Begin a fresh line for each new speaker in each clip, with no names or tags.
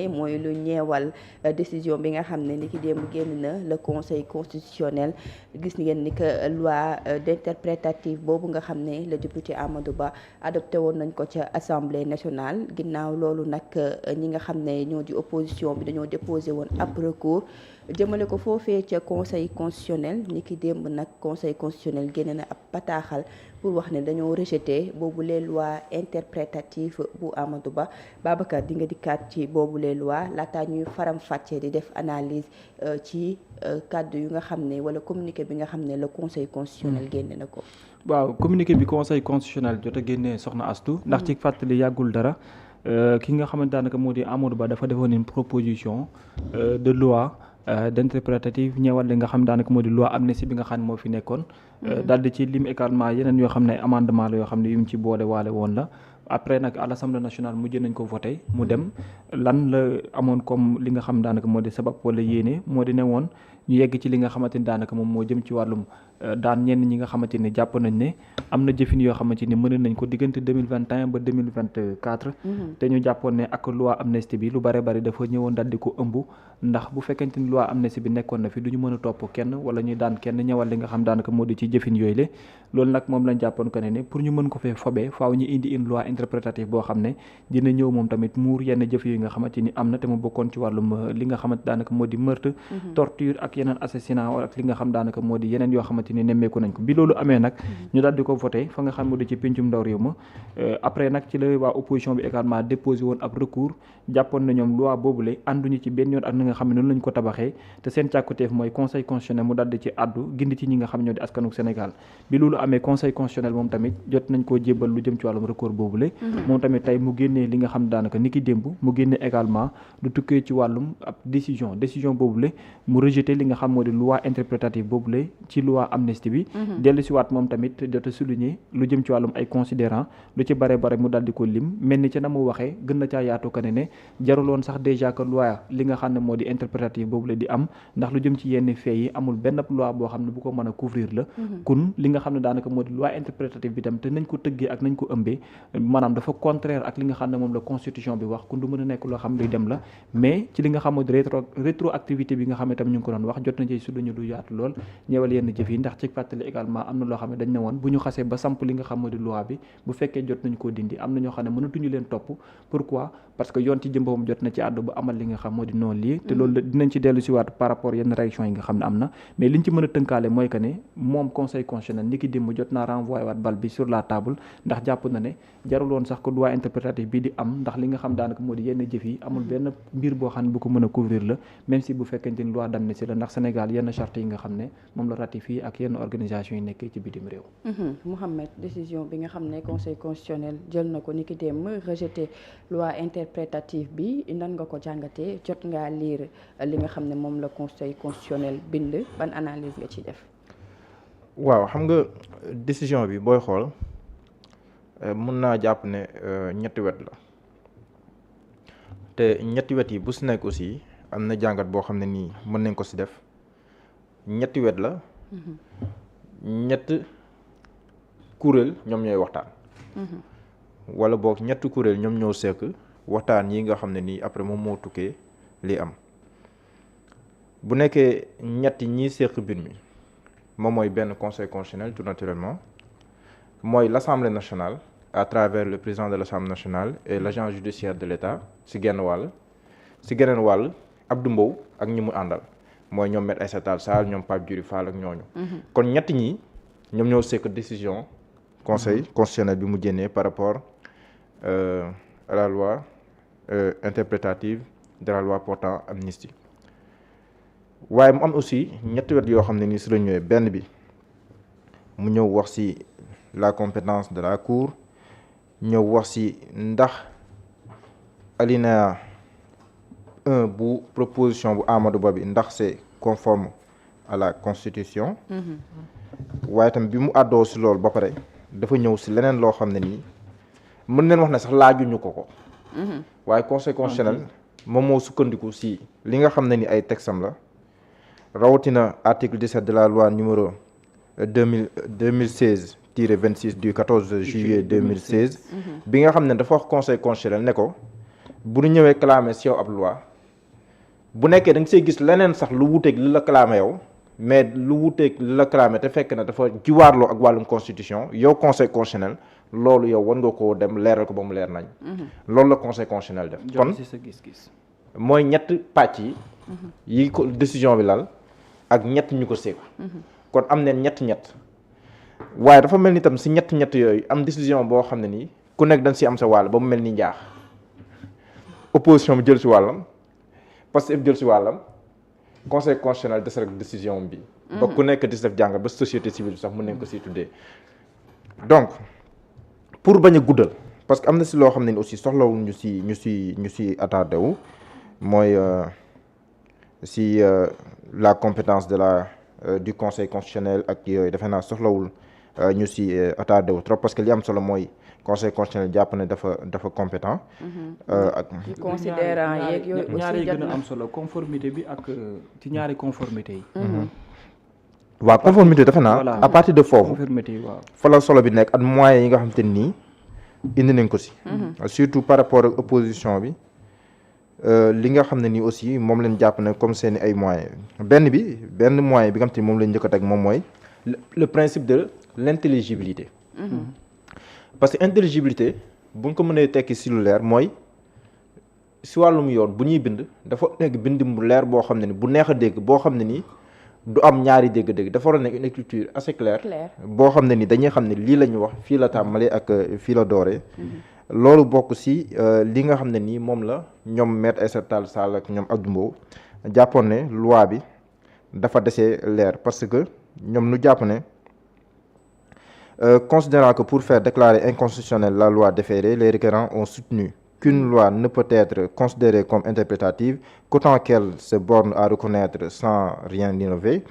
mooy lu ñeewal décision bi nga xam ne ni ki démb génn na le conseil constitutionnel gis ngeen ni que loi d'interprétative boobu nga xam ne le député Amadou Ba adopté woon nañ ko ca assemblée nationale ginnaaw loolu nag ñi nga xam ne ñoo di opposition bi dañoo déposé woon ab recours jëmale ko foofee ca conseil constitutionnel ni ki démb nag conseil constitutionnel génne na ab bataaxal pour wax ne dañoo rejeté boobu les lois interprétatives bu Amadou Ba. Babacar di nga dikkaat ci boobu les lois laataa ñuy faram fàccee di def analyse ci kàddu yu nga xam ne wala communiqué bi nga xam ne le conseil constitutionnel génne na ko.
waaw communiqué bi conseil constitutionnel jot a génnee soxna Astou ndax ci fàttali yàggul dara ki nga xamante daanaka moo di Amadou Ba dafa defoon une proposition de loi d'interprétative ñëwal li nga xam daanaka moo di loi amnistie bi nga xam ne moo fi nekkoon. daal di ci lim également yeneen yoo xam ne amendement la yoo xam ne yu mu ci boole waale woon la. après nag à l'Assemblée nationale mujj nañ ko voté mu dem lan la amoon comme li nga xam daanaka moo di sabab wala yéene moo di ne woon ñu yegg ci li nga xamante ni daanaka moom moo jëm ci wàllum daan ñenn ñi nga xamante ni jàpp nañ ne am na jëfin yoo xamante ni mën nañ ko diggante 2021 ba 2024 te ñu jàppoon ne ak loi amnistie bi lu bare bari dafa ñëwoon daal di ko ëmb ndax bu fekkente ni loi amnistie bi nekkoon na fi du ñu mën a topp kenn wala ñuy daan kenn ñëwal li nga xam daanaka moo di ci jëfin yooyu le loolu nag moom lañ jàppoon ko ne pour ñu mën ko fee fobee faaw ñu indi une loi interprétative boo xam ne dina ñëw moom tamit muur yenn jëf yi nga xamante ni am na te mu bokkoon ci wàllum li nga xamante daanaka moo di meurtre torture ak yeneen assassinat ak li nga xam daanaka moo di yeneen yoo xamante ni nemmeeku nañ ko bi loolu amee nag ñu daal di ko voté fa nga xam moo di ci pencum ndaw réew ma après nag ci la waa opposition bi également déposé woon ab recours jàppoon na ñoom loi boobule ànduñu ci benn yoon ak ni nga xam ne noonu lañ ko tabaxee te seen càkkuteef mooy conseil constitutionnel mu daal di ci àddu gindi ci ñi nga xam ñoo di askanu Sénégal bi loolu amee conseil constitutionnel moom tamit jot nañ koo jébbal lu jëm ci wàllum recours boobule moom tamit tey mu génnee li nga xam daanaka ni ki démb mu génnee également lu tukkee ci wàllum ab décision boobule mu rejeté li nga xam moo di loi interprétative boobule ci loi amnistie bi dellu si waat moom tamit jot a souligner lu jëm ci wàllum ay considérant lu ci bare bare mu daal di ko lim mel ni ca na mu waxee gën na caa yaatu ka ne jaruloon sax déjà que loi li nga xam ne moo di interprétative boobule di am ndax lu jëm ci yenn fee yi amul benn loi boo xam ne bu ko mën a couvrir la kun li nga xam ne daanaka moo di loi interprétative bi tam te nañ ko tëggee ak nañ ko ëmbee maanaam dafa contraire ak li nga xam ne moom la constitution bi wax kun du mën a nekk loo xam luy dem la mais ci li nga xam moo di rétroactivité bi nga xam ne tam ñu ngi ko doon wax jot na ci suñu du yaatu lool ñëwal yenn jëf yi ndax ci fàttali également am na loo xam ne dañ ne woon bu ñu xasee ba samp li nga xam moo di loi bi bu fekkee jot nañ koo dindi am na ñoo xam ne mënatuñu leen topp pourquoi parce que yoon ci jëmbawam jot na ci àddu ba amal li nga xam moo di noonu lii te loolu dinañ ci dellu si waat par rapport yenn réaction yi nga xam ne am na mais liñ ci mën a tënkaale mooy que ne moom conseil constitutionnel ni ki démb jot naa renvoyé waat bal bi sur la table ndax jàpp na ne jaruloon sax ko loi interprétative bi di am ndax li nga xam daanaka moo di yenn jëf yi amul benn mbir boo xam ne bu ko mën a couvrir la même si bu fekkente ni loi d'amnistie la ndax Sénégal yenn charte yi nga xam ne moom la ratifié ak yenn organisation yi nekkee ci bitim réew.
Mouhamed décision bi nga xam ne conseil constitutionnel jël na ko ni ki démb rejeté loi interprétative bi nan nga ko jàngatee jot ngaa lire li nga xam ne moom la conseil constitutionnel bind ban analyse nga ci def.
waaw xam nga décision bi booy xool mën naa jàpp ne ñetti wet la te ñetti wet yi bu si nekk aussi am na jàngat boo xam ne nii mën nañ ko si def ñetti wet la ñett kuréel ñoom ñooy waxtaan wala boog ñetti kuréel ñoom ñoo sekk waxtaan yi nga xam ne nii après moom moo tukkee li am bu nekkee ñetti ñiy sekk mbir mi moom mooy benn conseil constitutionnel tout naturellement mooy l'Assemblée nationale à travers le président de l'Assemblée nationale et l'agent judiciaire de l'État si genn wàll si geneen wàll Abdou Mbow ak ñi mu àndal mooy ñoom Me Aïssata Tall Sall ñoom Pape Djibril Fall ak ñooñu kon ñett ñi ñoom ñoo sekk décision conseil constitutionnel bi mu génnee par rapport à la loi interprétative de la loi portant amnistie waaye mu am aussi ñetti wet yoo xam ne ni si la ñëwee benn bi mu ñëw wax si la compétence de la cour ñëw wax si ndax alinéa 1 bu proposition bu Amadou Ba bi ndax c'est conforme à la constitution waaye tamit bi mu àddoo si loolu ba pare dafa ñëw si leneen loo xam ne nii mën neen wax ne sax laajuñu ko waaye conseil constitutionnel moom moo sukkandiku si li nga xam ne ni ay textam la rawatina article 17 de la loi numéro 2016-26 du 14 juillet 2016 bi nga xam ne dafa wax conseil constitutionnel ne ko bu ñu ñëwee clamé si yow ab loi bu nekkee da nga see gis leneen sax lu wuteeg li la clamé yow mais lu wuteeg li la clamé te fekk na dafa jiwaarloo ak wàllum constitution yow conseil constitutionnel loolu yow war nga koo dem leeral ko ba mu leer nañ. loolu la conseil constitutionnel def. kon
si sa gis-gis.
mooy ñett pàcc yi ko décision bi lal ak ñett ñu ko seeg. kon am neen ñett waaye dafa mel ni tam si ñett yooyu am décision boo xam ne nii ku nekk dañ si am sa wàll ba mu mel ni njaax opposition bi jël si wàllam Pastef jël si wàllam conseil constitutionnel des rek décision bi. ba ku nekk di si def jàngat ba société civile bi sax mën nañ ko siy tuddee. donc pour bañ a guddal parce que am na si loo xam ne ni aussi soxlawul ñu si attardé wu mooy si la compétence de du conseil constitutionnel ak yooyu defe naa soxlawul ñu si attardé wu trop parce que li am solo mooy conseil constitutionnel jàpp ne dafa compétent.
ak ci considérant yeeg yooyu aussi
ñaari gën a am solo conformité bi ak ci ñaari conformité yi.
waaw conformité defe naa à partir de foofu
conformité yi waaw
fa la solo bi nekk ak moyens yi nga xam te nii indi nañ ko si. surtout par rapport ak opposition bi li nga xam ne nii aussi moom lañ jàpp ne comme seeni ay moyens benn moyen bi nga xam te ni moom lañ njëkk a teg moom mooy le principe de l'intelligibilité. parce que intelligibilité bu ñu ko mënee tekki si lu leer mooy si wàllum yoon bu ñuy bind dafa nekk bind mu leer boo xam ne ni bu neex a dégg boo xam ne nii du am ñaari dégg-dégg dafa war a nekk une écriture assez claire boo xam ne ni dañuy xam ne lii la ñu wax fii la tàmbalee ak fii la dooree. loolu bokk si li nga xam ne nii moom la ñoom Maître Aïssata Tall Sall ak ñoom Abdou Mbow jàppoon ne loi bi dafa desee leer parce que ñoom nu jàpp ne considérant que pour faire déclarer inconstitutionnelle la loi déférée, les requérants ont soutenu qu'une loi ne peut être considérée comme interprétative qu'autant qu'elle se borne à reconnaître sans rien innover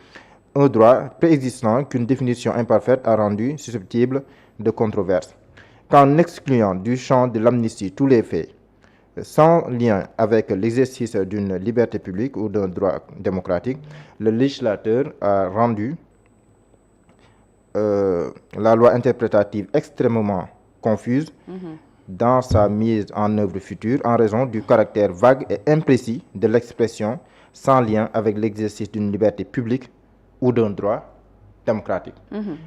un droit préexistant qu'une définition imparfaite a rendu susceptible de controverse. Qu'en excluant du champ de l'amnistie tous les faits sans lien avec l'exercice d'une liberté publique ou d'un droit démocratique, le législateur a rendu la loi interprétative extrêmement confuse dans sa mise en œuvre future en raison du caractère vague et imprécis de l'expression sans lien avec l'exercice d'une liberté publique ou d'un droit démocratique.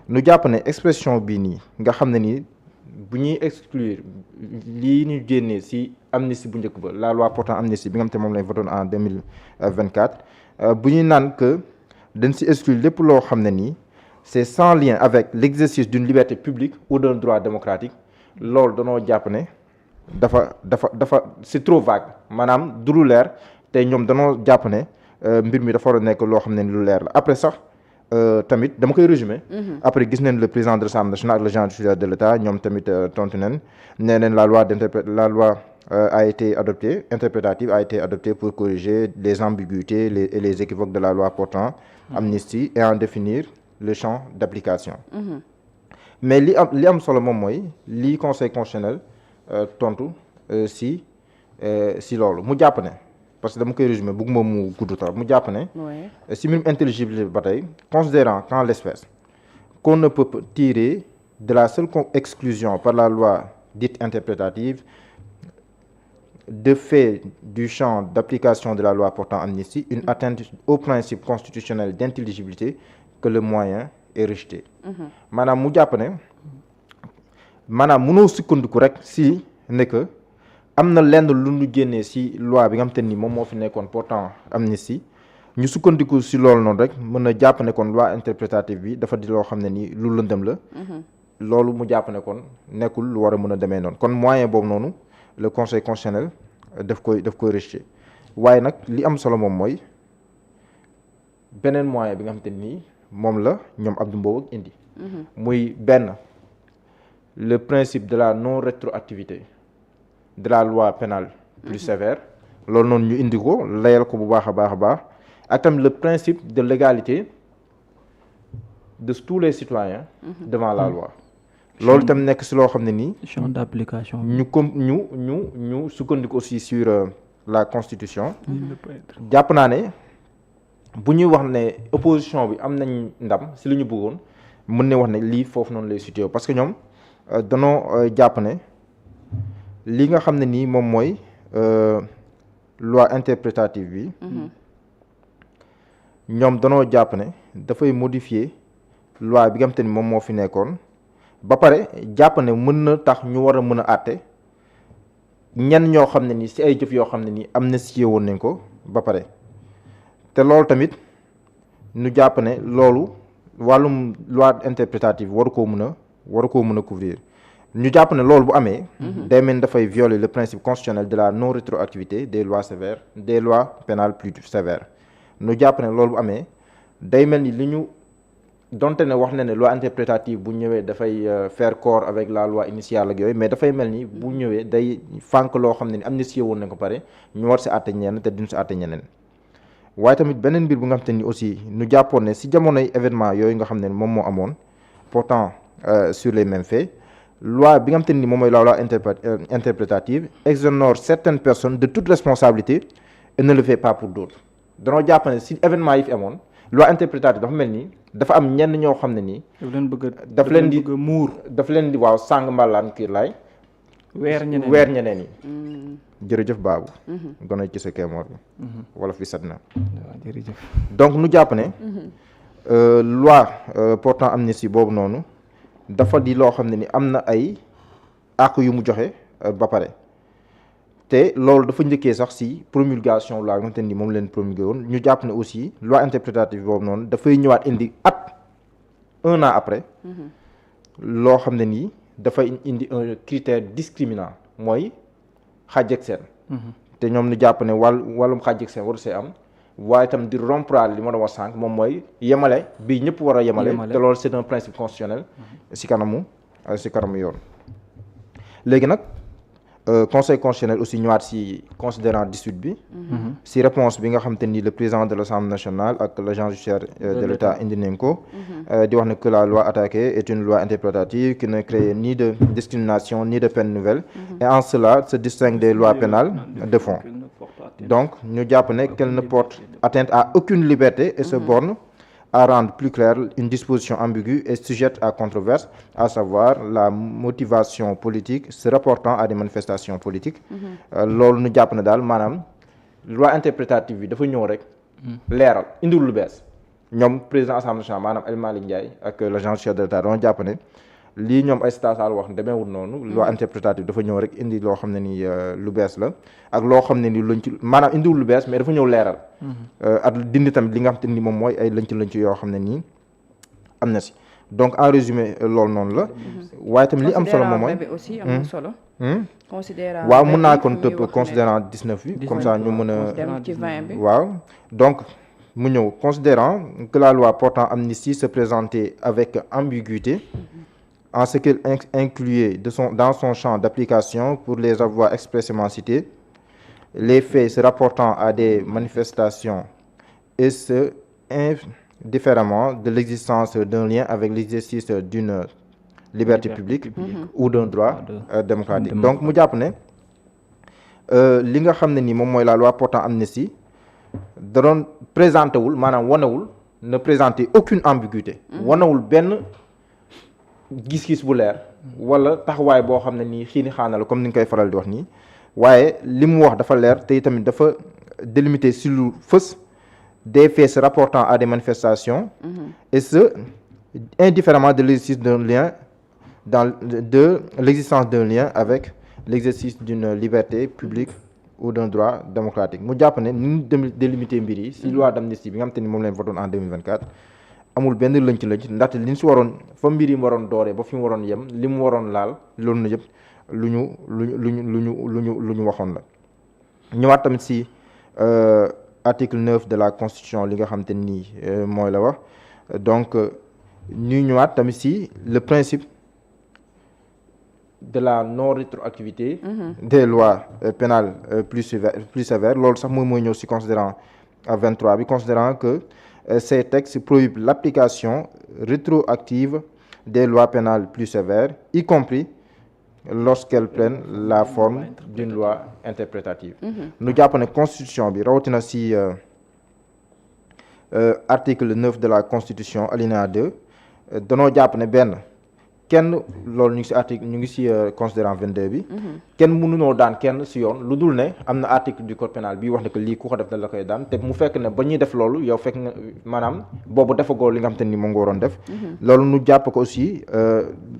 nu jàpp ne expression bii nii nga xam ne nii bu ñuy exclure lii ñu génnee ci amnistie bu njëkk ba la loi portant amnistie bi nga xam te moom lañ voté en 2024 bu ñuy naan que dañ ci exclure lépp loo xam ne nii c'est sans lien avec l'exercice d'une liberté publique ou d'un droit démocratique loolu danoo jàpp ne dafa c'est trop vague maanaam du lu leer te ñoom danoo jàpp ne mbir mi dafa war a nekk loo xam ne lu leer la après sax tamit dama koy résumer après gis nañ le président de l'Assemblée nationale ak le agent judiciaire de l'État ñoom tamit tontu nañ nee nañ la loi a été adoptée interprétative a été adoptée pour corriger les ambiguïtés et les équivoques de la loi portant amnistie et en définir le champ d'application. Mais li am solo moom mooy lii conseil constitutionnel tontu si loolu mu jàpp ne parce que dama koy résumer bëgguma mu gudd trop mu jàpp ne si mbirum intelligibilité ba tey considérant qu'en l'espèce qu'on ne peut tirer de la seule exclusion par la loi dite interprétative de fait du champ d'application de la loi portant amnistie une atteinte au principe constitutionnel d'intelligibilité que le moyen est rejeté. maanaam mu jàpp ne maanaam mënoo sukkandiku rek si ne que am na lenn lu ñu génnee si loi bi nga xam te ni moom moo fi nekkoon portant amnistie ñu sukkandiku si loolu noonu rek mën na jàpp ne kon loi interprétative bi dafa di loo xam ne ni lu lëndëm la. loolu mu jàpp ne kon nekkul lu war a mën a demee noonu kon moyen boobu noonu le conseil constitutionnel daf koy rejeté waaye nag li am solo moom mooy beneen moyen bi nga xam te nii moom la ñoom Abdou Mbow ak indi. muy benn le principe de la non rétroactivité de la loi pénale plus sévère loolu noonu ñu indi ko layal ko bu baax a baax ak tam le principe de l'égalité de tous les citoyens devant la loi loolu itam nekk si loo xam ne nii
champ d'application
ñu sukkandiku aussi sur la constitution jàpp naa ne bu ñuy wax ne opposition bi am nañ ndam si li ñu bëggoon mën ne wax ne lii foofu noonu lay situé parce que ñoom danoo jàpp ne li nga xam ne nii moom mooy loi interprétative bi ñoom danoo jàpp ne dafay modifier loi bi nga xam te ni moom moo fi nekkoon ba pare jàpp ne mën na tax ñu war a mën a àtte ñenn ñoo xam ne ni ci ay jëf yoo xam ne ni amnistie woon nañ ko ba pare te loolu tamit ñu jàpp ne loolu wàllum loi interprétative waru koo mën a couvrir ñu jàpp ne loolu bu amee day mel ni dafay violer le principe constitutionnel de la non rétroactivité des lois sévères des lois pénales plus sévères ñu jàpp ne loolu bu amee day mel ni li ñu donte ne wax na ne loi interprétative bu ñëwee dafay faire corps avec la loi initiale ak yooyu mais dafay mel ni bu ñëwee day fànk loo xam ne ni amnistie woon nañ ko pare ñu war si àtte ñenn te duñ si àtte ñeneen waaye tamit beneen mbir bu nga xam te ni aussi ñu jàppoon ne si jamonoy événement yooyu nga xam ne moom moo amoon portant sur les mêmes faits loi bi nga xam te ni moom mooy la loi interprétative exonère certaines personnes de toute responsabilité et ne le fait pas pour d'autres danoo jàpp ne si événement yi fi amoon loi interprétative dafa mel ni dafa am ñenn ñoo xam ne nii. daf leen di muur daf leen di waaw sàng mbalaan kiir laay. weer ñeneen yi. jërëjëf Babou. gone ci sa kemoor bi. wolof bi set na.
jërëjëf.
donc nu jàpp ne. loi portant amnistie boobu noonu dafa di loo xam ne ni am na ay àq yu mu joxe ba pare. te loolu dafa njëkkee sax ci promulgation loi nga xamante ni moom leen promulgué woon ñu jàpp ne aussi loi interprétative boobu noonu dafay ñëwaat indi un an après loo xam ne nii dafay indi un critère discriminant mooy xàjj ak seen te ñoom ñu jàpp ne wàllum xàjj ak seen waru see am waaye itam di rompre li ma doon wax sànq moom mooy yemale bi ñëpp war a yemale te loolu c'est un principe constitutionnel ci kanamu yoon léegi nag conseil constitutionnel aussi ñëwaat ci considérant 18 bi ci réponse bi nga xam te ni le président de l'Assemblée nationale ak l'agent judiciaire de l'État indi nañ ko di wax ne que la loi attaquée est une loi interprétative qui ne crée ni de discrimination ni de peine nouvelle et en cela se distingue des lois pénales de fond donc ñu jàpp ne qu'elle ne porte atteinte à aucune liberté et se borne à rendre plus claire une disposition ambiguë et sujette à controverse, à savoir la motivation politique se rapportant à des manifestations politiques. loolu nu jàpp ne daal maanaam loi interprétative bi dafa ñëw rek. leeral indiwul lu bees. ñoom président assemblée nationale maanaam El Malick Ndiaye ak l'agent judiciaire de l'État doon jàpp ne lii ñoom ay Sall wax demeewul noonu. loi interprétative dafa ñëw rek indi loo xam ne ni lu bees la ak loo xam ne ni luñ ci maanaam indiwul lu bees mais dafa ñëw leeral. ak dindi tamit li nga xam te ni moom mooy ay lënc yoo xam ne nii am na si donc en résumé loolu noonu la. waaye tamit li am solo moom mooy
aussi am solo. considérant
waaw mun naa kon tëpp considérant 19 bi comme ça ñu mën a. waaw donc mu ñëw considérant que la loi portant amnistie se présentait avec ambiguïté. En ce qu'elle incluait dans son champ d'application pour les avoir expressément cités les faits se rapportant à des manifestations et ce indifféremment de l'existence d'un lien avec l'exercice d'une liberté publique ou d'un droit démocratique. Donc mu jàpp ne li nga xam ne ni moom mooy la loi portant amnistie da doon présenté wul maanaam wanewul ne présenter aucune ambiguïté wanewul benn gis-gis bu leer wala taxawaay boo xam ne nii xiini xaana la comme ni nga koy faral di wax nii waaye li mu wax dafa leer te tamit dafa délimité si lu fës des faits se rapportant à des manifestations et ce indifféremment de l'exercice d'un lien de l'existence d'un lien avec l'exercice d'une liberté publique ou d'un droit démocratique mu jàpp ne ni ñu délimité mbir yi si loi d'amnistie bi nga xam te ni moom leen votoon en 2024 amul benn lënc ndaxte li ñu si waroon fa mbir yi mu waroon dooree ba fi mu waroon yem li mu waroon laal loolu na yëpp lu ñu waxoon la ñëwaat tamit si article 9 de la constitution li nga xam te nii mooy la wax donc ñuy ñëwaat tamit si le principe de la non rétroactivité des lois pénales plus sévères loolu sax moom mooy ñëw si considérant 23 bi considérant que ces textes prohibent l'application rétroactive des lois pénales plus sévères, y compris lorsqu'elles prennent la forme d'une loi interprétative. Nu jàpp ne constitution bi rawatina ci article 9 de la constitution alinéa 2 danoo jàpp ne benn kenn loolu ñu ngi si article ñu ngi si considérant 22 bi. kenn mënunoo daan kenn si yoon lu dul ne am na article du code pénal bi wax ne que lii ku ko def da la koy daan te mu fekk ne ba ñuy def loolu yow fekk nga maanaam boobu defagoo li nga xam te ni moom nga waroon def. loolu nu jàpp ko aussi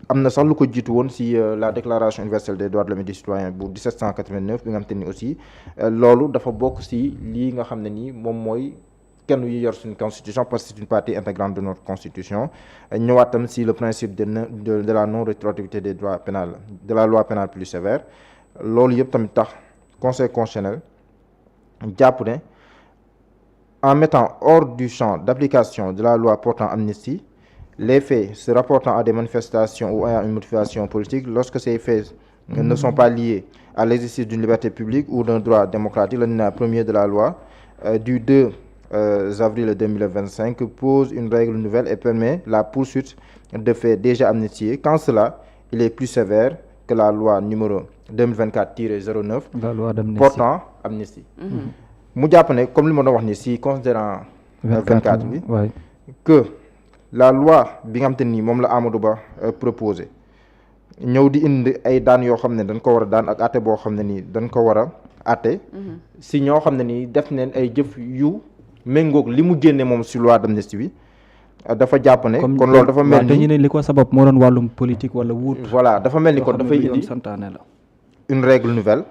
am na sax lu ko jiitu woon si la déclaration universelle des droits de l'homme et du citoyen bu 1789 bi nga xam te ni aussi loolu dafa bokk si lii nga xam ne nii moom mooy. kenn yu yor suñu constitution parce que c'est une partie intégrante de notre constitution ñëwaat tam si le principe de la non rétroactivité des droits pénals de la loi pénale plus sévère loolu yëpp tamit tax conseil constitutionnel jàpp ne en mettant hors du champ d'application de la loi portant amnistie les faits se rapportant à des manifestations ou à une motivation politique lorsque ces faits ne sont pas liés à l'exercice d'une liberté publique ou d'un droit démocratique l'alinéa 1er de la loi du 2 avril 2025 pose une règle nouvelle et permet la poursuite de faits déjà amnistiés. Quand cela, il est plus sévère que la loi numéro 2024-09 portant amnistie. mu jàpp ne comme li ma doon wax ni si considérant 24 bi que la loi bi nga xam te ni moom la Amadou Ba proposé ñëw di indi ay daan yoo xam ne dañ ko war a daan ak àtte boo xam ne nii dañ ko war a àtte si ñoo xam ne nii def neen ay jëf yu méngoog li mu génne moom si loi d'amnistie bi dafa jàpp ne kon loolu dafa mel ni
dañu ne li ko sabab moo doon wàllum politique wala wuut
voilà dafa mel ni kon dafay indi
santaane la
une règle nouvelle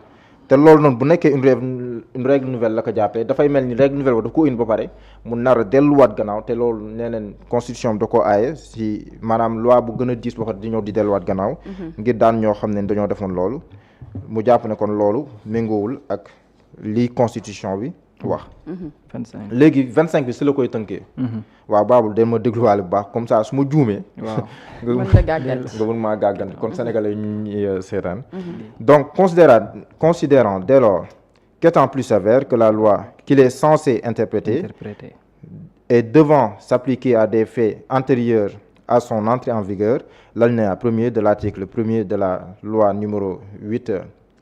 te loolu noonu bu nekkee une règle nouvelle la ko jàppee dafay mel ni règle nouvelle ba daf ko indi ba pare mu nar a delluwaat gannaaw te loolu nee neen constitution bi da ko aaye si maanaam loi bu gën a diis boo xam ne di ñëw di delluwaat gannaaw ngir daan ñoo xam ne dañoo defoon loolu mu jàpp ne kon loolu méngoowul ak lii constitution bi wax
25
léegi 25 bi si la koy tënkee waaw baabul den ma dégluwaale bu baax comme ça su ma juumee
waaw
nga mën maa gàggante kon sénégalais ñu ñuy seetaan donc considérant dès lors qu'étant plus sévère que la loi qu'il est censé interpréter et devant s'appliquer à des faits antérieurs à son entrée en vigueur l'alinéa 1er de l'article 1er de la loi numéro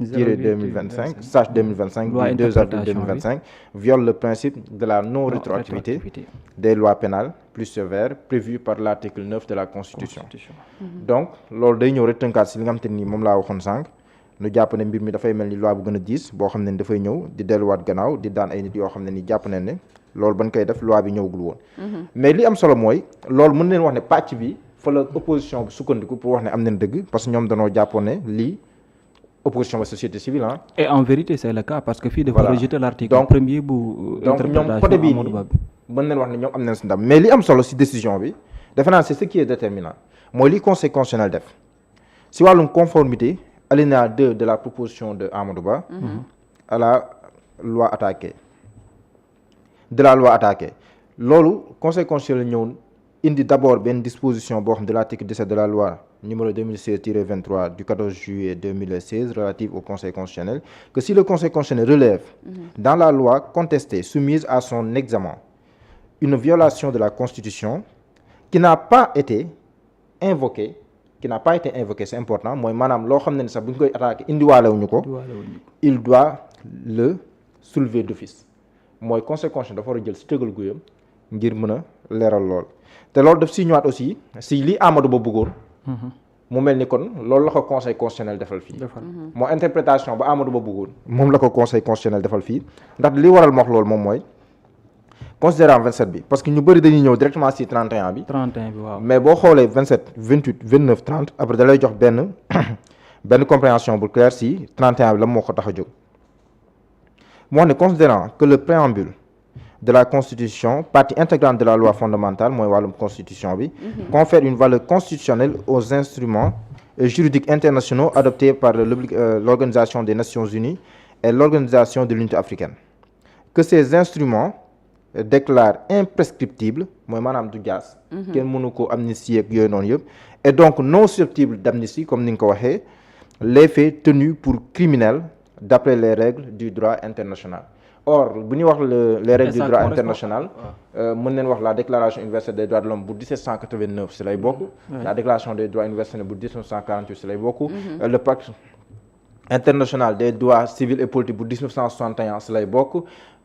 8/2025 / 2025 du 2 avril 2025 viole le principe de la non rétroactivité des lois pénales plus sévères prévues par l'article 9 de la Constitution. Donc loolu day ñëw rek tënkaat si li nga xamante ni moom laa waxoon sànq nu jàpp ne mbir mi dafay mel ni loi bu gën a diis boo xam ne dafay ñëw di delluwaat gannaaw di daan ay nit yoo xam ne ni jàpp nañ ne loolu bañ koy def loi bi ñëwagul woon. mais li am solo mooy loolu mën nañ wax ne pàcc bi fa la opposition bi sukkandiku pour wax ne am nañ dëgg parce que ñoom danoo jàppoon ne lii. opposition ba société civile ah.
et en vérité c'est le cas parce que fii dafa rejeter l'article premier bu.
donc ñoom côté bii nii mën nañ wax ne ñoom am nañ si ndam mais li am solo si décision bi defe naa c'est ce qui est déterminant mooy li conseil constitutionnel def si wàllum conformité alinéa 2 de la proposition de Amadou Ba. à la loi attaquée loolu conseil constitutionnel ñëw indi d'abord benn disposition boo xam de l'article 17 de la loi numéro 2016-23 du 14 juillet 2016 relative au Conseil constitutionnel que si le Conseil constitutionnel relève dans la loi contestée soumise à son examen une violation de la Constitution qui n'a pas été invoquée c'est important mooy maanaam loo xam ne ni sax bu ñu koy attaqué indiwaalewuñu ko il doit le soulever d'office mooy Conseil constitutionnel dafa war a jël si tëgal guyam ngir mën a leeral lool te loolu daf si ñëwaat aussi si li Amadou Ba bëggoon mu mel ni kon loolu la ko conseil constitutionnel defal fii moo interprétation ba Amadou Ba bëggoon moom la ko conseil constitutionnel defal fii ndax li waral ma wax loolu moom mooy considérant 27 bi parce que ñu bëri dañuy ñëw directement si 31 bi
waaw
mais boo xoolee 27 28 29 30 après da lay jox benn compréhension bu claire si 31 bi la moo ko tax a jóg moo ne considérant que le préambule de la Constitution, partie intégrante de la loi fondamentale mooy wàllum constitution bi confère une valeur constitutionnelle aux instruments juridiques internationaux adoptés par l'Organisation des Nations Unies et l'Organisation de l'Unité africaine que ces instruments déclarent imprescriptibles mooy maanaam du jaas kenn mënu ko amnistie ak yooyu noonu yëpp et donc non susceptible d'amnistie comme ni nga ko waxee les faits tenus pour criminels d'après les règles du droit international. Or bu ñuy wax les règles du droit international mën nañ wax la déclaration universelle des droits de l'homme bu 1789 si lay bokk la déclaration des droits universels bu 1948 si lay bokk le pacte international des droits civils et politiques bu 1961 si lay bokk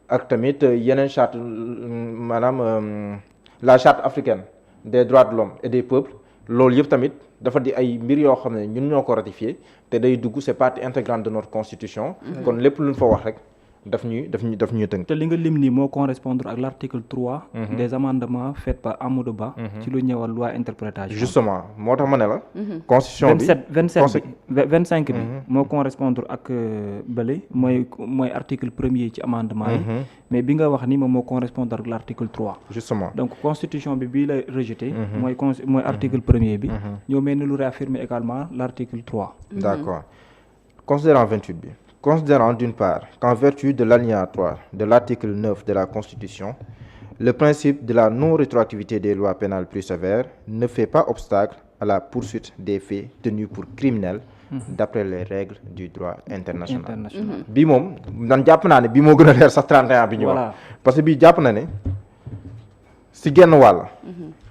ak tamit yeneen charte maanaam la charte africaine des droits de l'homme et des peuples loolu yëpp tamit dafa di ay mbir yoo xam ne ñun ñoo ko ratifié te day dugg c'est partie intégrante de notre constitution. kon lépp lu ñu fa wax rek daf ñuy tënk.
te li nga lim nii moo correspondre ak l'article 3 des amendements faits par Amadou Ba ci lu ñëwal loi interprétation.
justement moo tax ma ne la. constitution bi
25 bi moo correspondre ak bële mooy article premier ci amendement yi. mais bi nga wax ni moom moo correspondre ak l'article 3.
justement
donc constitution bi bii la rejeté. mooy article premier bi. ñoo mel ni lu réaffirmer également l'article 3.
d'accord considérant 28 bi. Considérant d'une part qu'en vertu de l'alinéa 3 de l'article 9 de la Constitution, le principe de la non-rétroactivité des lois pénales plus sévères ne fait pas obstacle à la poursuite des faits tenus pour criminels d'après les règles du droit international. Bii moom man jàpp naa ne bii moo gën a leer sax 31 bi ñu wax parce que bii jàpp na ne si genn wàll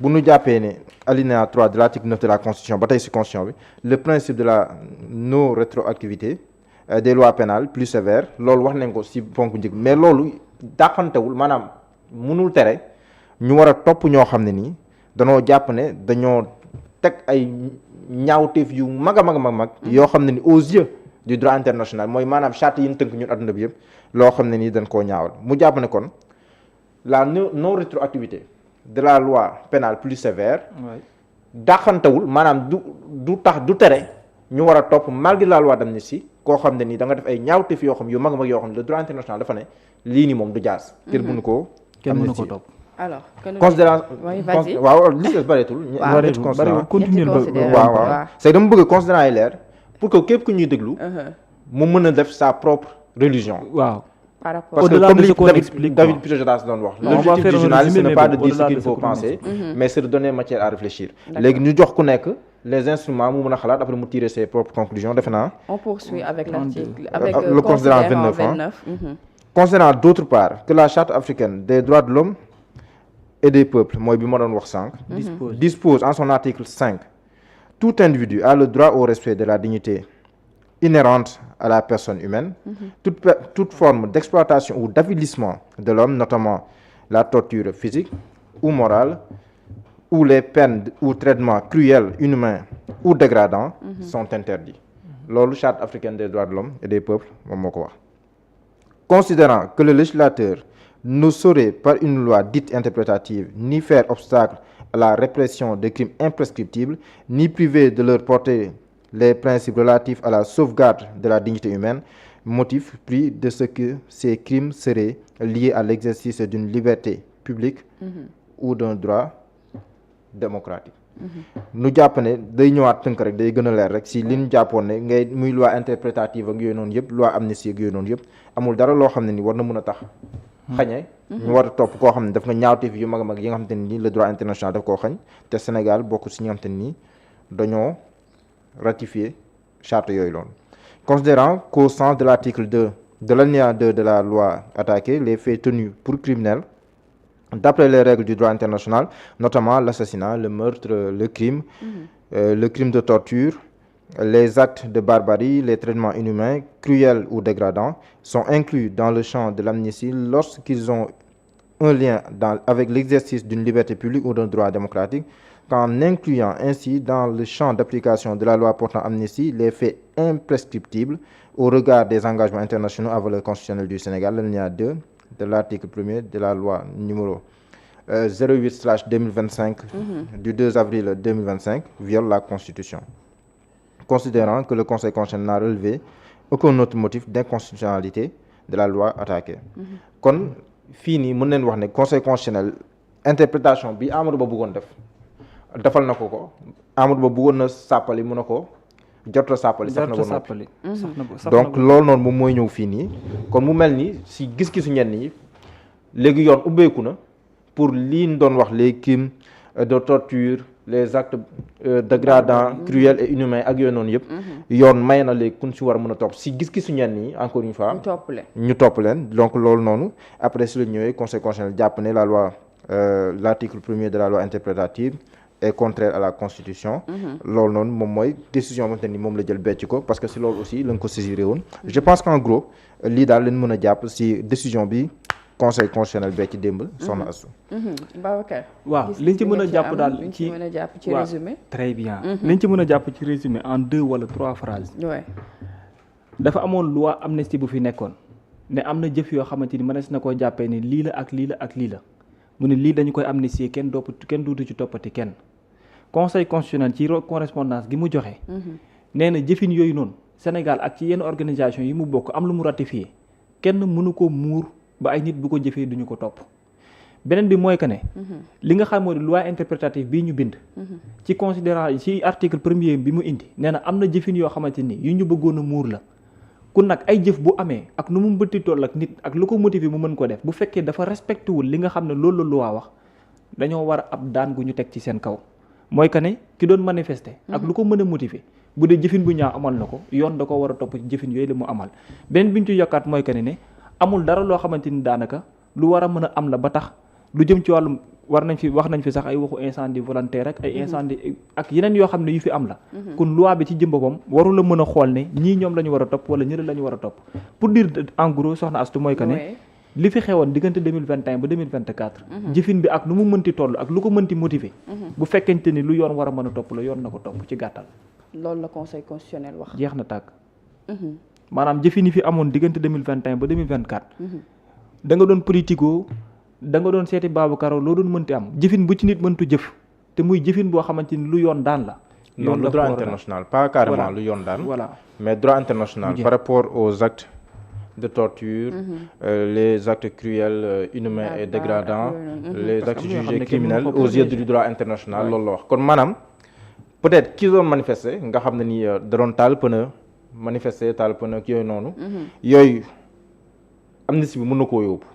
bu ñu jàppee ne alinéa 3 de l'article 9 de la Constitution ba tey si Constitution bi le principe de la non-rétroactivité des lois pénales plus sévères loolu wax nañ ko ci ponk njëkk mais loolu dàqantewul maanaam mënul tere ñu war a topp ñoo xam ne nii danoo jàpp ne dañoo teg ay ñaawteef yu mag a mag yoo xam ne ni aux yeux du droit international mooy maanaam charte yi ñu tënk ñun adduna bi yëpp loo xam ne nii dañ koo ñaawal mu jàpp ne kon la non rétroactivité de la loi pénale plus sévère dàqantewul maanaam du tax du tere ñu war a topp malgré la loi d'amnistie koo xam ne nii da nga def ay ñaawteef yoo xam yu mag yoo xam ne le droit international dafa ne lii nii moom du jaas. kenn mënu ko topp.
alors
considérant waaw li ci des bëreetul. waaw c'est dama bëgg considérant yi leer pour que képp ku ñuy déglu. mu mën a def sa propre religion.
waaw.
par rapport
parce que comme li David Pujodas doon wax. l'objectif du journaliste ce n'est pas de dire ce qu'il faut penser. mais c'est de donner matière à réfléchir. léegi ñu jox ku nekk les instruments mu mën a xalaat après mu tirer ses propres conclusions defe naa.
on poursuit avec l'article avec
le considérant 29. Considérant d'autre part que la charte africaine des droits de l'homme et des peuples mooy bi ma doon wax sànq. dispose en son article 5 tout individu a le droit au respect de la dignité inhérente à la personne humaine. Toute forme d'exploitation ou d'avilissement de l'homme, notamment la torture physique ou morale, ou les peines ou traitements cruels, inhumains ou dégradants sont interdits. Loolu Charte africaine des droits de l'homme et des peuples moom moo ko wax. Considérant que le législateur ne saurait par une loi dite interprétative ni faire obstacle à la répression de crimes imprescriptibles, ni priver de leur portée les principes relatifs à la sauvegarde de la dignité humaine, motif pris de ce que ces crimes seraient liés à l'exercice d'une liberté publique ou d'un droit démocratique. nu jàpp ne day ñëwaat tënk rek day gën a leer rek si li ñu jàppoon ne ngay muy loi interprétative ak yooyu noonu yëpp loi amnistie ak yooyu noonu yëpp amul dara loo xam ne ni war na mën a tax xañe ñu war a topp koo xam ne daf nga ñaawteef yu mag a mag yi nga xam te ne nii le droit international daf koo xañ te Sénégal bokk si ñi nga xam te ne nii dañoo ratifier charte yooyu loolu. Considérant qu'au sens de l'article 2 de l'alinéa 2 de la loi attaquée, les faits tenus pour criminels d'après les règles du droit international, notamment l'assassinat, le meurtre, le crime de torture, les actes de barbarie, les traitements inhumains, cruels ou dégradants, sont inclus dans le champ de l'amnistie lorsqu'ils ont un lien avec l'exercice d'une liberté publique ou d'un droit démocratique, qu'en incluant ainsi dans le champ d'application de la loi portant amnistie les faits imprescriptibles au regard des engagements internationaux à valeur constitutionnelle du Sénégal, l'alinéa 2 de l'article 1er de la loi numéro 08/2025 du 2 avril 2025 viole la Constitution. Considérant que le Conseil constitutionnel n'a relevé aucun autre motif d'inconstitutionnalité de la loi attaquée. kon fii nii mën nañ wax ne Conseil constitutionnel interprétation bi Amadou Ba bëggoon defal na ko Amadou Ba bëggoon na sàppali mun na ko jot a sàppali sax na ba noppi donc loolu noonu moom mooy ñëw fii nii kon mu mel ni si gis-gisu ñenn ñi léegi yoon ubbeeku na pour lii ñu doon wax les crimes de torture les actes dégradants cruels et inhumains ak yooyu noonu yëpp yoon may na léegi kun si war a mën a topp si gis-gisu ñenn ñi encore une fois ñu topp leen donc loolu noonu après si la ñëwee Conseil constitutionnel jàpp ne la loi l'article 1er de la loi interprétative est contraire à la Constitution. loolu noonu moom mooy décision moom te ni moom la jël becc ko parce que si loolu aussi la nga ko saisiré woon. je pense qu'en gros lii daal leen mën a jàpp si décision bi conseil constitutionnel bee ci démb soxna Astou.
Babacar.
waaw liñ ci mën a jàpp daal
ci mën a jàpp ci résumé.
très bien liñ ci mën a jàpp ci résumé en 2 wala 3 phrases. dafa amoon loi amnistie bu fi nekkoon ne am na jëf yoo xamante ni mënees na koo jàppee ni lii la ak lii la ak lii la mu ne lii dañu koy amnistier kenn duutu ci toppati kenn conseil constitutionnel ci correspondance gi mu joxe. nee na jëfin yooyu noonu Sénégal ak ci yenn organisation yi mu bokk am lu mu ratifié kenn mënu ko muur ba ay nit bu ko jëfee duñu ko topp. beneen bi mooy que ne. li nga xam moo di loi interprétative bii ñu bind. ci considérant ci article 1er bi mu indi nee na am na jëfin yoo xamante ni yu ñu bëggoon a muur la. kun nag ay jëf bu amee ak nu mu mbëtti toll ak nit ak lu ko motiver mu mën ko def bu fekkee dafa respecté wul li nga xam ne loolu la loi wax dañoo war a ab daan gu ñu teg ci seen kaw mooy que ne ki doon manifester. ak lu ko mën a motiver bu dee jëfin bu ñaaw amal na ko yoon da ko war a topp ci jëfin yooyu la mu amal beneen bi ñu ci yokkaat mooy que ne amul dara loo xamante ni daanaka lu war a mën a am la ba tax lu jëm ci wàllum wax nañ fi sax ay waxu incendie volontaire rek ay incendie ak yeneen yoo xam ne yu fi am la kon loi bi ci jëm boppam waru la mën a xool ne ñii ñoom la ñu war a topp wala ñële la ñu war a topp pour dire en gros soxna Astou mooy que ne li fi xewoon diggante 2021 ba 2024 jëfin bi ak nu mu mënti toll ak lu ko mënti motiver bu fekkente ni lu yoon war a mën a topp la yoon na ko topp ci gàttal
loolu la conseil constitutionnel wax
jeex na tàkk maanaam jëfin yi fi amoon diggante 2021 ba 2024 da nga doon politico da nga doon seeti Babacar loo doon mënti am jëfin bu ci nit mëntu jëf te muy jëfin boo xamante ni lu yoon daan la.
non le droit international pas carrément lu yoon daan. mais droit international par rapport aux actes de torture. Les actes cruels inhumains et dégradants. Les actes jugés criminels aux yeux du droit international loolu la wax kon maanaam peut-être ki doon manifester nga xam ne ni da doon taal pneu manifester taal pneu ak yooyu noonu. yooyu amnistie bi mën na koo yóbbu.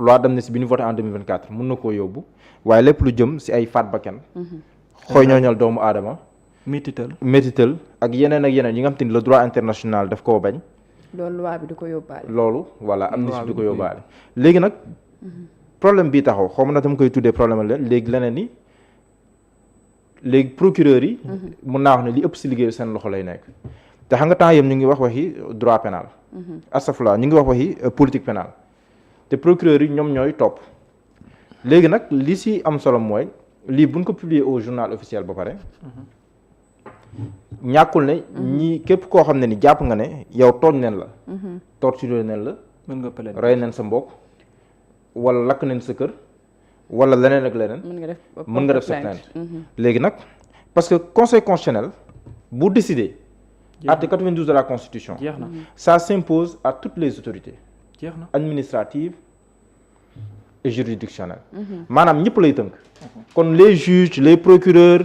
loi d'amnistie bi ñu voté en 2024 mën na koo yóbbu waaye lépp lu jëm ci ay faat bakkan xooy ñooñal doomu aadama métital ak yeneen yi nga xam te ni le droit international daf koo bañ
loolu loi bi du ko yóbbaale
loolu voilà amnistie bi du ko yóbbaale léegi nag problème bii taxaw xaw ma na dama koy tuddee problème la léegi leneen ni léegi procureur yi mën naa wax ne li ëpp ci liggéeyu seen loxo lay nekk te xam nga temps yëpp ñu ngi wax waxi droit pénal astafurlah ñu ngi wax waxi politique pénale te procureur yi ñoom ñooy topp léegi nag li ci am solo mooy lii buñ ko publier au journal officiel ba pare ñàkkul ne ñi képp koo xam ne ni jàpp nga ne yow tooñ neen la torturé neen la
mën nga plainte
rey neen sa mbokk wala lakk neen sa kër wala leneen ak leneen mën nga def sa plainte léegi nag parce que conseil constitutionnel bu décider article 92 de la constitution ça s'impose à toutes les autorités administrative et juridictionnelle maanaam ñëpp lay tënk kon les juges les procureurs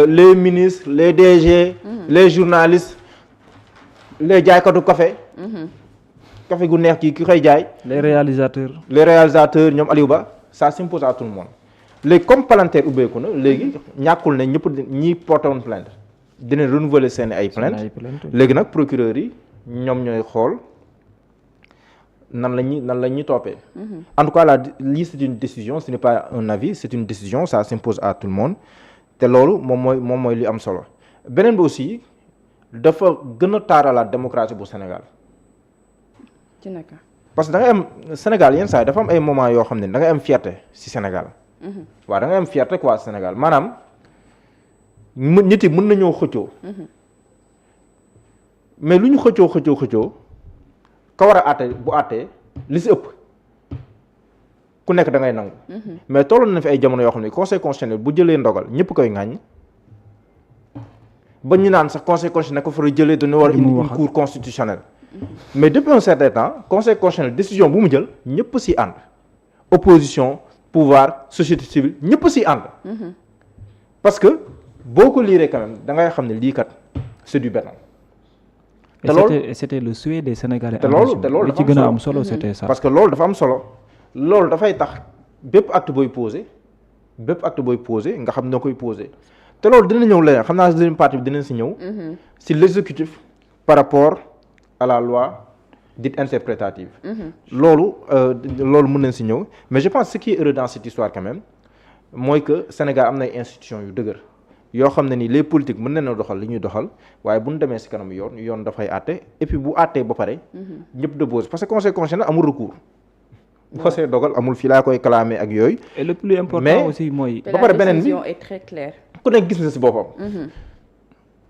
les ministres les DG les journalistes les jaaykatu café café gu neex ki koy jaay
les réalisateurs
ñoom Aliou Ba ça s'impose à tout le monde léegi comme palanteer ubbeeku na léegi ñàkkul ne ñëpp ñi porté woon plainte dina renouveler seen ay plainte léegi nag procureurs yi ñoom ñooy xool nan la ñuy toppee en tout cas lii c'est une décision ce n'est pas un avis c'est une décision ça s'impose à tout le monde te loolu moom mooy li am solo beneen bi aussi dafa gën a taaralaat démocratie bu Sénégal
ci naka
parce que da ngay am Sénégal yenn saa yi dafa am ay moments yoo xam ne da ngay am fierté ci Sénégal waaw da ngay am fierté quoi Sénégal maanaam nit yi mën nañoo xëccoo mais lu ñu xëccoo ka war a àtte bu àttee li ci ëpp ku nekk da ngay nangu mais tolloon na fi ay jamono yoo xam ne conseil constitutionnel bu jëlee ndogal ñëpp koy ŋàññ ba ñu naan sax conseil constitutionnel ko fa jëlee dañu war a indi une cour constitutionnelle mais depuis un certain temps conseil constitutionnel décision bu mu jël ñëpp ci ànd opposition pouvoir société civile ñëpp ci ànd parce que boo ko liiree quand même da ngay xam ne lii kat c'est du béton
te loolu c'était le souhait des Sénégalais.
te loolu
li ci gën a am solo c'était ça.
parce que loolu dafa am solo loolu dafay tax bépp acte booy posé nga xam noo koy posé te loolu dina ñëw leneen xam naa si deuxième partie bi dinañ si ñëw. si l'exécutif par rapport à la loi dite interprétative. loolu mën nañ si ñëw mais je pense ce qui est heureux dans cette histoire quand même mooy que Sénégal am na ay institutions yu dëgër. yoo xam ne ni les politiques mën nañoo doxal li ñuy doxal waaye bu ñu demee ci kanam yoon dafay àtte et puis bu àttee ba pare. ñëpp déposé parce que conseil constitutionnel amul recours conseil dogal amul fii laa koy clamé ak yooyu.
et le plus important aussi mooy.
ba pare beneen bi
la décision est très claire.
ku nekk gis na si boppam.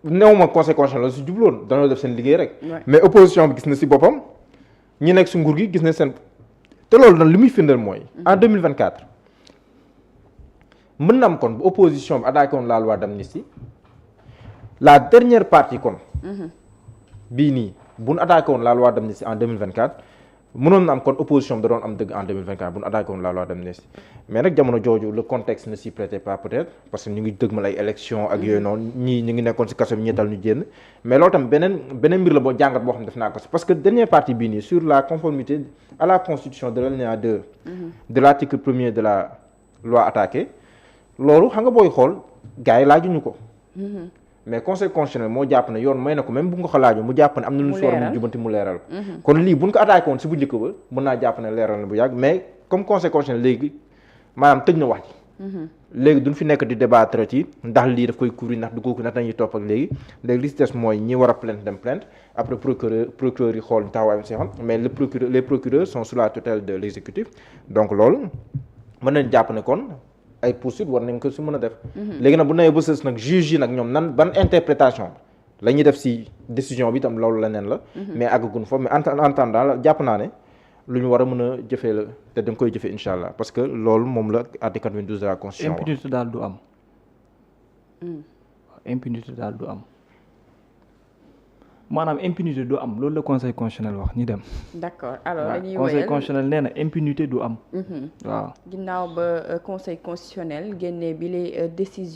néew ma conseil constitutionnel la si jubloon dañoo def seen liggéey rek. mais opposition bi gis na si boppam ñi nekk si nguur gi gis na seen. te loolu nag li muy firndeel mooy. en 2024 mën na am kon bu opposition bi attaqué woon la loi d'amnistie la dernière partie kon. bii nii bu nu attaqué woon la loi d'amnistie en 2024 mënoon na am kon opposition bi da doon am dëgg en 2024 bu nu attaqué woon la loi d'amnistie mais nag jamono jooju le contexte ne s'y prêtait pas peut-être parce que ñu ngi dëgmal ay élections ak yooyu noonu ñii ñu ngi nekkoon si kaso bi ñeetal ñu génn mais loolu tam beneen mbir la boo jàngat boo xam ne def naa ko si parce que dernière partie bii nii sur la conformité à la constitution de l'alinéa 2 de l'article 1er de la loi attaquée loolu xam nga booy xool gars yi laajuñu ko mais conseil constitutionnel moo jàpp ne yoon may na ko même bu nga ko laajoo mu jàpp ne am na lu si war a mu jubanti mu leeral kon lii buñ ko attaqué woon si bu njëkk ba mën naa jàpp ne leeral na bu yàgg mais comme conseil constitutionnel léegi maanaam tëj na wax ji léegi duñ fi nekk di débattre ci ndax lii daf koy couvrir ndax du ko ndax dañuy topp ak léegi li si des mooy ñi war a plainte dem plainte après procureur yi xool taxawaayam si xam mais les procureurs sont sous la tutelle de l'exécutif donc loolu mën nañ jàpp ne kon ay poursuites war nañ ko si mën a def léegi nag bu nawee ba sës nag juge yi nag ñoom nan ban interprétation la ñuy def si décision bi itam loolu leneen la mais àggagun foofu mais en attendant jàpp naa ne lu ñu war a mën a jëfee la te da nga koy jëfee incha allah parce que loolu moom la article 92 de la constitution wax
impunité daal du am impunité daal du am maanaam impunité du am loolu la conseil constitutionnel wax ñi dem.
d'accord alors dañuy
conseil constitutionnel nee na impunité du am. waaw
ginnaaw ba conseil constitutionnel génnee bi les décisions.